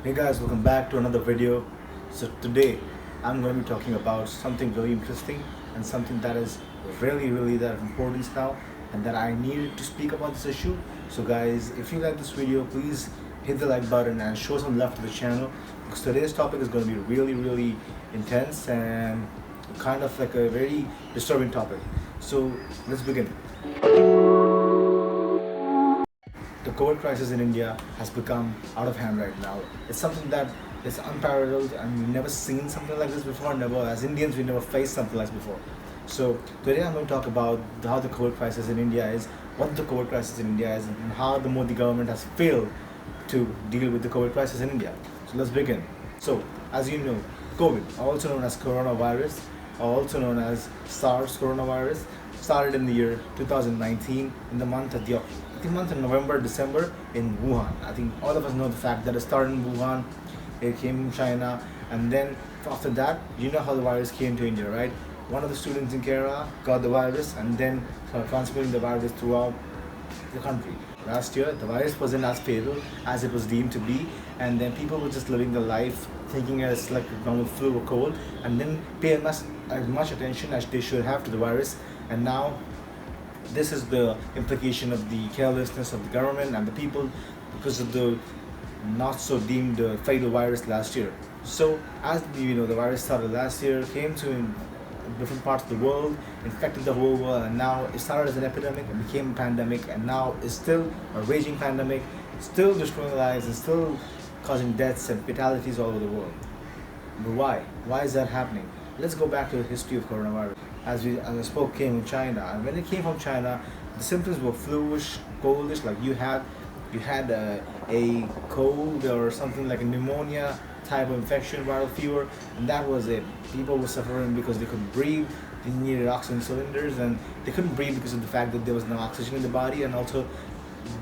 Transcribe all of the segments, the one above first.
Hey guys, welcome back to another video. So today I'm going to be talking about something very interesting and something that is really that importance now, and that I needed to speak about this issue. So guys, if you like this video, please hit the like button and show some love to the channel, because today's topic is going to be really intense and kind of like a very disturbing topic. So let's begin. The COVID crisis in India has become out of hand right now. It's something that is unparalleled, and we've never seen something like this before. Never, as Indians, we never faced something like this before. So today I'm going to talk about how the COVID crisis in India is, what the COVID crisis in India is, and how the Modi government has failed to deal with the COVID crisis in India. So let's begin. So, as you know, COVID, also known as coronavirus, also known as SARS coronavirus, started in the year 2019 in the month of November, December in Wuhan. I think all of us know the fact that it started in Wuhan, it came from China, and then after that, you know how the virus came to India, right? One of the students in Kerala got the virus and then started transmitting the virus throughout the country. Last year, the virus wasn't as fatal as it was deemed to be, and then people were just living their life thinking it's like a normal flu or cold, and then pay as much attention as they should have to the virus. And now this is the implication of the carelessness of the government and the people, because of the not so deemed fatal virus last year. So as you know, the virus started last year, came to different parts of the world, infected the whole world, and now it started as an epidemic and became a pandemic, and now is still a raging pandemic, still destroying lives and still causing deaths and fatalities all over the world. But why? Why is that happening? Let's go back to the history of coronavirus. As I spoke, came from China, and when it came from China, the symptoms were fluish, coldish, like you had a cold or something like a pneumonia type of infection, viral fever, and that was it. People were suffering because they couldn't breathe. They needed oxygen cylinders, and they couldn't breathe because of the fact that there was no oxygen in the body, and also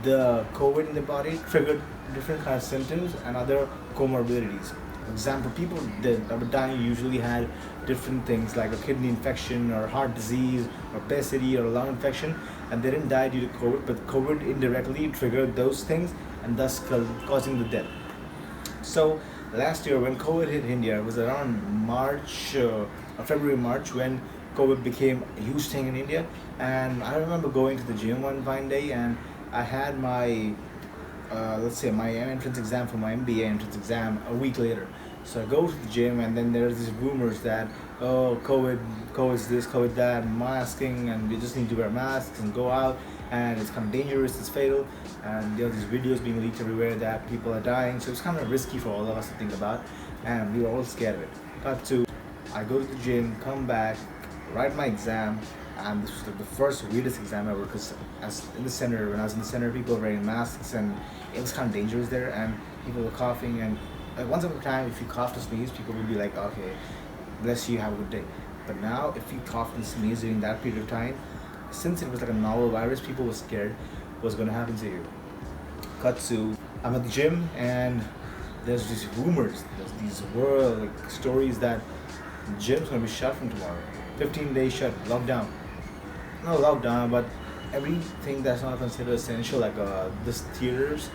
the COVID in the body triggered different kinds of symptoms and other comorbidities. For example, people that were dying usually had different things like a kidney infection or heart disease or obesity or a lung infection, and they didn't die due to COVID, but COVID indirectly triggered those things and thus causing the death. So last year when COVID hit India, it was around March or February, March, when COVID became a huge thing in India. And I remember going to the gym one fine day, and I had my let's say my entrance exam for my MBA entrance exam a week later. So I go to the gym, and then there's these rumors that, oh, COVID's this, COVID that, masking, and we just need to wear masks and go out, and it's kind of dangerous, it's fatal, and there are these videos being leaked everywhere that people are dying. So it's kind of risky for all of us to think about, and we were all scared of it. Cut to, I go to the gym, come back, write my exam, and this was like the first weirdest exam ever, because when I was in the center, people were wearing masks, and it was kind of dangerous there, and people were coughing, and once upon a time, if you coughed or sneezed, people would be like, okay, bless you, have a good day. But now, if you coughed and sneezed during that period of time, since it was like a novel virus, people were scared what's going to happen to you. Cut to, I'm at the gym, and there's these rumors, there's these world like stories that the gym's going to be shut from tomorrow. 15 days shut, lockdown. Not lockdown, but everything that's not considered essential, like this theaters,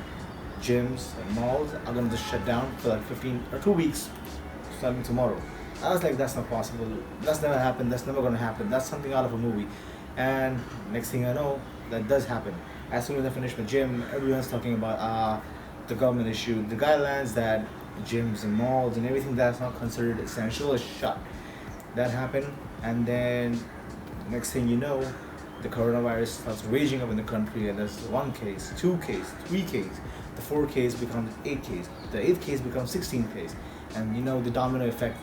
gyms, and malls, are gonna just shut down for like 15 or 2 weeks, starting tomorrow. I was like, that's not possible. That's never happened. That's never gonna happen. That's something out of a movie. And next thing I know, that does happen. As soon as I finish my gym, everyone's talking about the government issued the guidelines that gyms and malls and everything that's not considered essential is shut. That happened, and then next thing you know, the coronavirus starts raging up in the country, and there's one case, two case, three case, the four case becomes eight case, the eighth case becomes 16 case, and you know the domino effect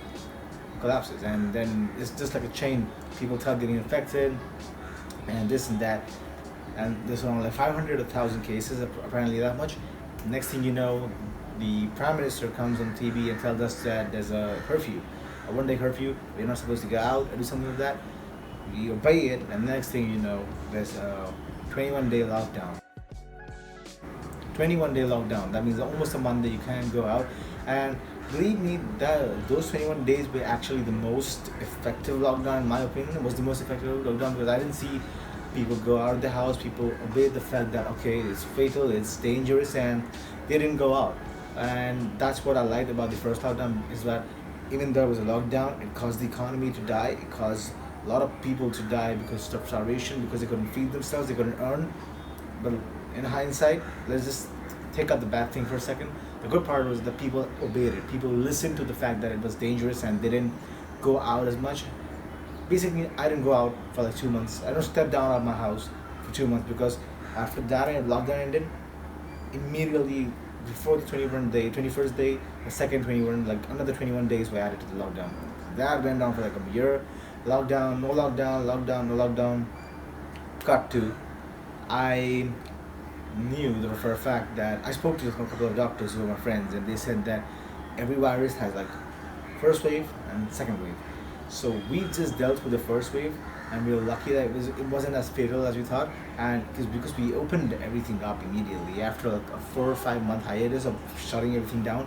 collapses, and then it's just like a chain. People start getting infected, and this and that, and there's around like 500 or 1,000 cases, apparently that much. Next thing you know, the prime minister comes on TV and tells us that there's a curfew, a one-day curfew. We're not supposed to go out or do something like that. We obey it, and the next thing you know, there's a 21-day lockdown. 21-day lockdown. That means almost a month that you can't go out. And believe me, that those 21 days were actually the most effective lockdown, in my opinion. It was the most effective lockdown because I didn't see people go out of the house. People obeyed the fact that okay, it's fatal, it's dangerous, and they didn't go out. And that's what I liked about the first lockdown is that even though it was a lockdown, it caused the economy to die. It caused a lot of people to die because of starvation, because they couldn't feed themselves, they couldn't earn. But in hindsight, let's just take out the bad thing for a second. The good part was that people obeyed it. People listened to the fact that it was dangerous and they didn't go out as much. Basically, I didn't go out for like 2 months. I don't step down out of my house for 2 months because after that lockdown ended, immediately before the 21st day, the second 21, like another 21 days were added to the lockdown. That went on for like a year. Lockdown, no lockdown, lockdown, no lockdown. Cut to, I knew that for a fact that I spoke to a couple of doctors who were my friends, and they said that every virus has like first wave and second wave. So we just dealt with the first wave, and we were lucky that it wasn't as fatal as we thought, and because we opened everything up immediately after like a 4 or 5 month hiatus of shutting everything down.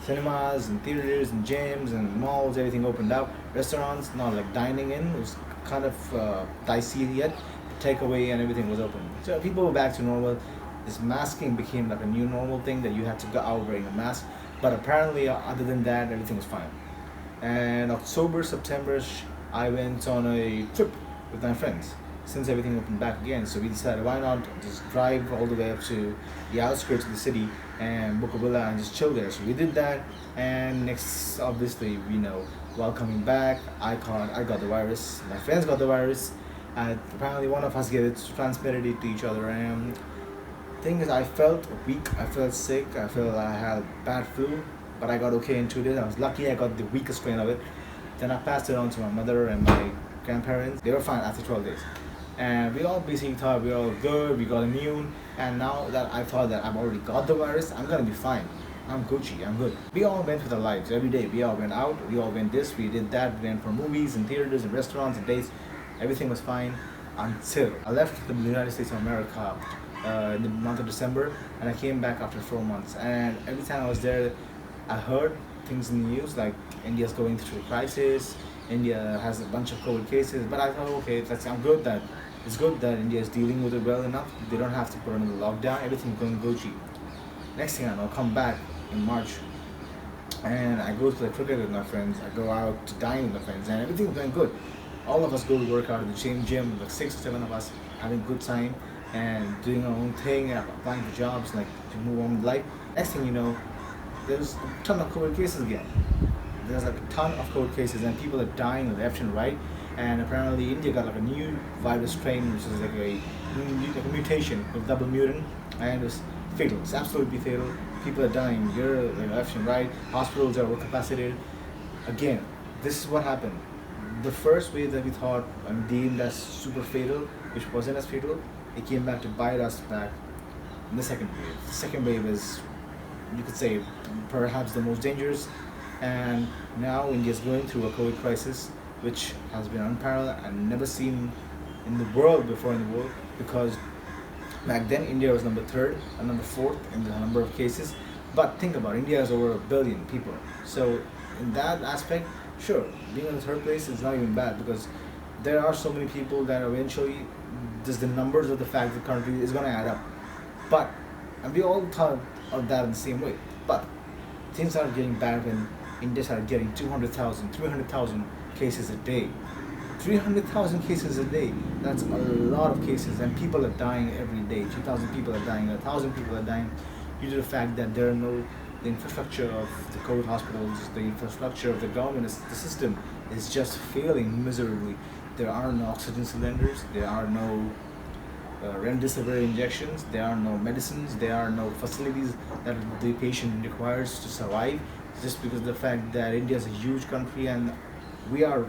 Cinemas and theaters and gyms and malls, everything opened up. Restaurants, not like dining in, was kind of dicey yet. Takeaway and everything was open. So people were back to normal. This masking became like a new normal thing that you had to go out wearing a mask. But apparently, other than that, everything was fine. And October, September, I went on a trip with my friends since everything opened back again. So we decided why not just drive all the way up to the outskirts of the city and book a villa and just chill there. So we did that. And next, obviously, while coming back, I got the virus. My friends got the virus. And apparently, one of us gave it, transmitted it to each other. And thing is, I felt weak. I felt sick. I felt I had bad flu, but I got okay in 2 days. I was lucky. I got the weakest strain of it. Then I passed it on to my mother and my grandparents. They were fine after 12 days. And we all basically thought we were all good, we got immune. And now that I thought that I've already got the virus, I'm gonna be fine. I'm Gucci, I'm good. We all went with our lives every day. We all went out, we all went this, we did that, we went for movies and theaters and restaurants and dates. Everything was fine until I left the United States of America in the month of December, and I came back after 4 months. And every time I was there, I heard things in the news like India's going through a crisis, India has a bunch of COVID cases. But I thought, okay, it's good that India is dealing with it well enough. They don't have to put another lockdown. Everything's going Gucci. Next thing I know, I come back in March, and I go to the cricket with my friends. I go out to dine with my friends, and everything's going good. All of us go to work out at the same gym, like 6 or 7 of us having a good time and doing our own thing, applying for jobs, like to move on with life. Next thing you know, there's a ton of COVID cases again. There's like a ton of COVID cases, and people are dying left and right. And apparently, India got like a new virus strain, which is like a mutation, a double mutant, and it's fatal. It's absolutely fatal. People are dying here, like left and right. Hospitals are overcapacitated. Again, this is what happened. The first wave that we thought and deemed as super fatal, which wasn't as fatal, it came back to bite us back in the second wave. The second wave is, you could say, perhaps the most dangerous. And now India is going through a COVID crisis, which has been unparalleled and never seen in the world before in the world, because back then India was number third and number fourth in the number of cases. But think about it, India has over 1 billion people. So in that aspect, sure, being in the third place is not even bad, because there are so many people that eventually just the numbers of the fact the country is going to add up. But, and we all thought of that in the same way. But things are getting bad when India started getting 200,000, 300,000 cases a day. 300,000 cases a day. That's a lot of cases, and people are dying every day. 2,000 people are dying, 1,000 people are dying due to the fact that there are no the infrastructure of the COVID hospitals, the infrastructure of the government, the system is just failing miserably. There are no oxygen cylinders, there are no remdesivir injections, there are no medicines, there are no facilities that the patient requires to survive, just because of the fact that India is a huge country and we are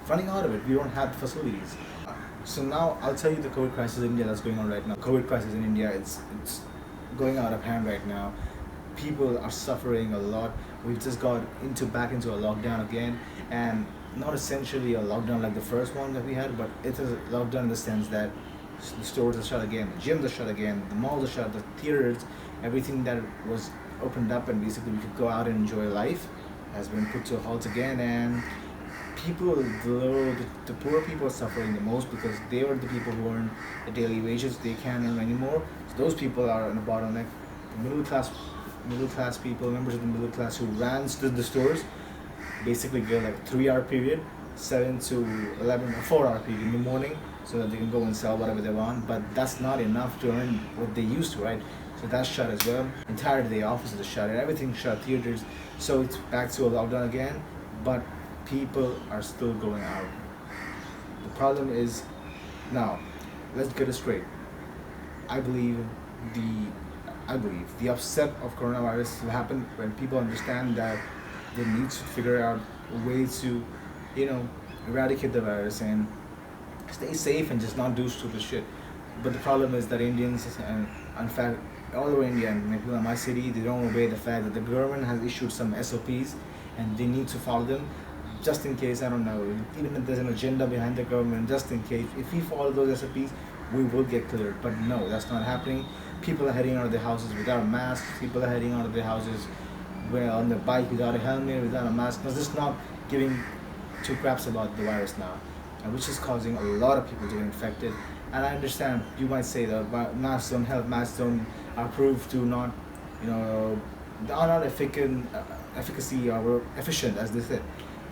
running out of it. We don't have facilities. So now I'll tell you the COVID crisis in India that's going on right now. COVID crisis in India, it's going out of hand right now. People are suffering a lot. We've just got back into a lockdown again, and not essentially a lockdown like the first one that we had, but it is a lockdown in the sense that the stores are shut again, the gyms are shut again, the malls are shut, the theaters, everything that was opened up and basically we could go out and enjoy life has been put to a halt again. And people, the poor people are suffering the most, because they are the people who earn the daily wages. They can't earn anymore, so those people are in a bottleneck. The middle class people, members of the middle class who ran to the stores, basically get like a 3 hour period, 7 to 11, a 4 hour period in the morning, so that they can go and sell whatever they want. But that's not enough to earn what they used to, right? So that's shut as well. Entire day offices are shut, everything's shut, theaters. So it's back to a lockdown again, but people are still going out. The problem is, now, let's get it straight. I believe the upset of coronavirus will happen when people understand that they need to figure out a way to, eradicate the virus and stay safe and just not do stupid shit. But the problem is that Indians, and in fact all over India and people in my city, they don't obey the fact that the government has issued some SOPs and they need to follow them, just in case, I don't know, even if there's an agenda behind the government, just in case, if we follow those SOPs, we will get cleared. But no, that's not happening. People are heading out of their houses without masks. People are heading out of their houses on their bike without a helmet, without a mask. They're just not giving two craps about the virus now, and which is causing a lot of people to get infected. And I understand you might say that masks don't help, masks don't are proved to not, they are not efficacy or efficient as they said.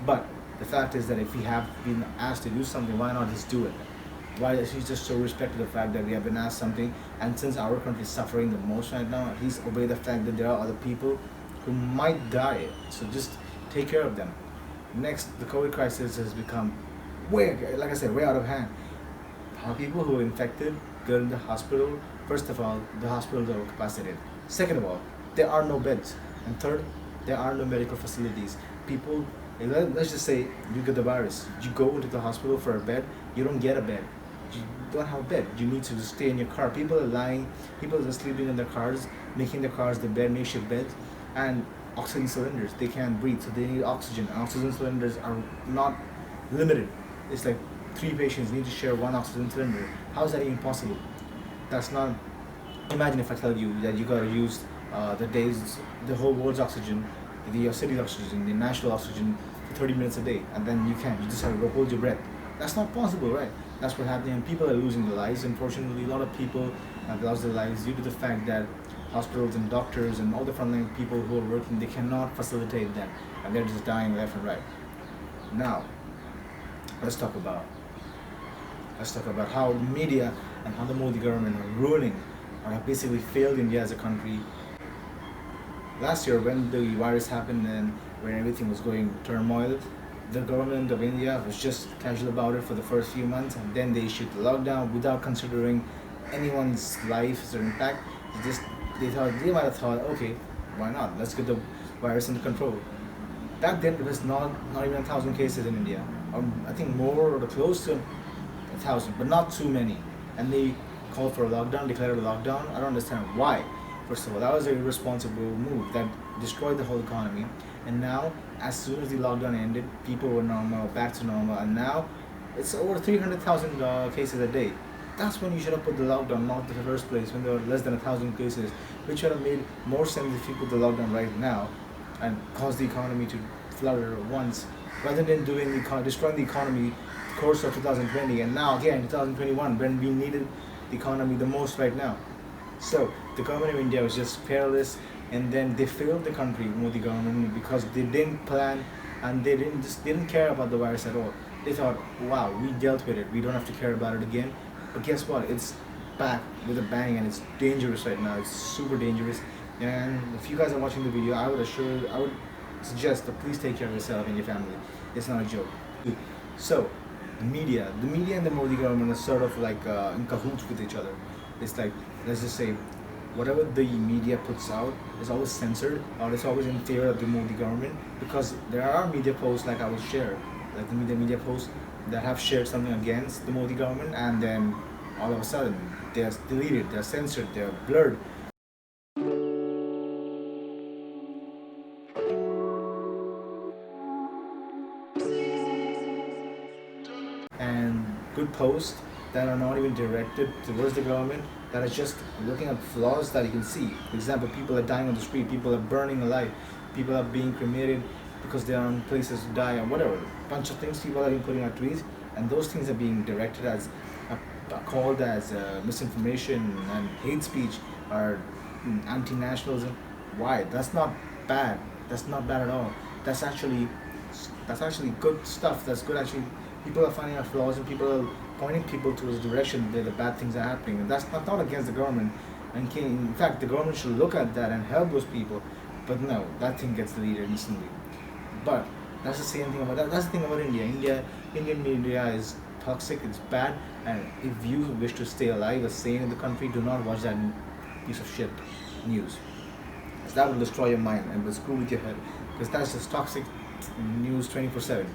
But the fact is that if we have been asked to do something, why not just do it? Why is he just so respect to the fact that we have been asked something, and since our country is suffering the most right now, at least obey the fact that there are other people who might die. So just take care of them. Next, the COVID crisis has become way out of hand. How people who are infected go in the hospital. First of all, the hospitals are capacitated. Second of all, there are no beds. And third, there are no medical facilities. People, let's just say you get the virus, you go into the hospital for a bed, you don't get a bed. You don't have a bed. You need to stay in your car. People are lying. People are sleeping in their cars, making their cars the bed, makeshift beds, and oxygen cylinders. They can't breathe, so they need oxygen. And oxygen cylinders are not limited. It's like 3 patients need to share 1 oxygen cylinder. How is that even possible? That's not. Imagine if I tell you that you gotta use the whole world's oxygen, your city's oxygen, the national oxygen for 30 minutes a day, and then you can't. You just have to hold your breath. That's not possible, right? That's what's happening, and people are losing their lives. Unfortunately, a lot of people have lost their lives due to the fact that hospitals and doctors and all the frontline people who are working, they cannot facilitate them, and they're just dying left and right. Now, let's talk about how the media and how the Modi government are ruining or have basically failed India as a country. Last year, when the virus happened and when everything was going turmoil, the government of India was just casual about it for the first few months, and then they issued the lockdown without considering anyone's life or impact. They might have thought, okay, why not? Let's get the virus under control. Back then, it was not even 1,000 cases in India. I think more or close to 1,000, but not too many. And they called for a lockdown, declared a lockdown. I don't understand why. First of all, that was a irresponsible move that destroyed the whole economy. And now, as soon as the lockdown ended, people were normal, back to normal, and now it's over 300,000 cases a day. That's when you should have put the lockdown, not in the first place, when there were less than 1,000 cases, which would have made more sense if you put the lockdown right now and cause the economy to flutter at once, rather than destroying the economy the course of 2020, and now again 2021, when we needed the economy the most right now. So the government of India was just careless, and then they failed the country, Modi government, because they didn't plan and they didn't care about the virus at all. They thought, wow, we dealt with it, we don't have to care about it again. But guess what? It's back with a bang, and it's dangerous right now. It's super dangerous. And if you guys are watching the video, I would suggest that please take care of yourself and your family. It's not a joke. So, the media and the Modi government are sort of like in cahoots with each other. It's like, let's just say, whatever the media puts out is always censored, or it's always in favor of the Modi government, because there are media posts like I will share, like the media posts that have shared something against the Modi government, and then all of a sudden they're deleted, they're censored, they're blurred. And good posts that are not even directed towards the government, that are just looking at flaws that you can see. For example, people are dying on the street, people are burning alive, people are being cremated because they are in places to die, or whatever. A bunch of things people are being putting out tweets, and those things are being directed as called as misinformation and hate speech or anti-nationalism. Why? That's not bad. That's not bad at all. That's actually that's actually good stuff. That's good. Actually, people are finding out flaws and people are pointing people towards the direction where the bad things are happening. And that's not against the government. And in fact, the government should look at that and help those people. But no, that thing gets deleted instantly. But that's the same thing about that. That's the thing about India. Indian media is toxic. It's bad. And if you wish to stay alive or stay in the country, do not watch that piece of shit news. Because that will destroy your mind and will screw with your head. Because that's just toxic news 24/7.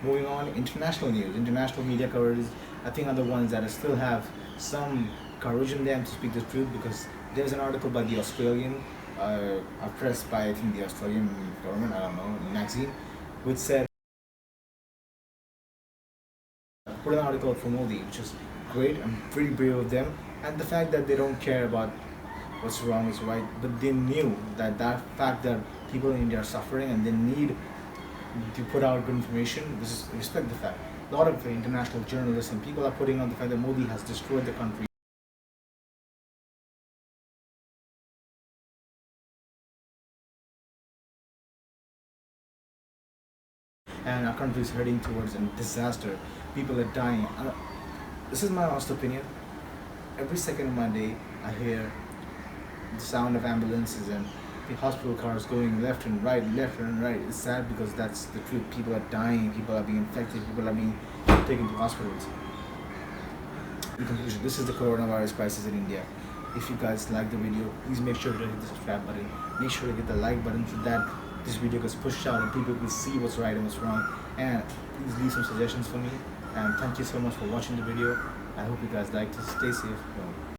Moving on, international news. International media coverage, I think, are the ones that still have some courage in them to speak the truth. Because there's an article by the Australian, pressed by, I think, the Australian government, I don't know, magazine, which said, put an article for Modi, which is great. I'm pretty brave of them. And the fact that they don't care about what's wrong is right, but they knew that fact that people in India are suffering and they need to put out good information. This is respect the fact. A lot of international journalists and people are putting on the fact that Modi has destroyed the country. And our country is heading towards a disaster. People are dying. This is my honest opinion. Every second of my day, I hear the sound of ambulances and the hospital cars going left and right, left and right. It's sad because that's the truth. People are dying, people are being infected, people are being taken to hospitals. In conclusion, this is the coronavirus crisis in India. If you guys like the video, please make sure to hit the subscribe button. Make sure to hit the like button so that this video gets pushed out and people will see what's right and what's wrong. And please leave some suggestions for me. And thank you so much for watching the video. I hope you guys liked it. Stay safe.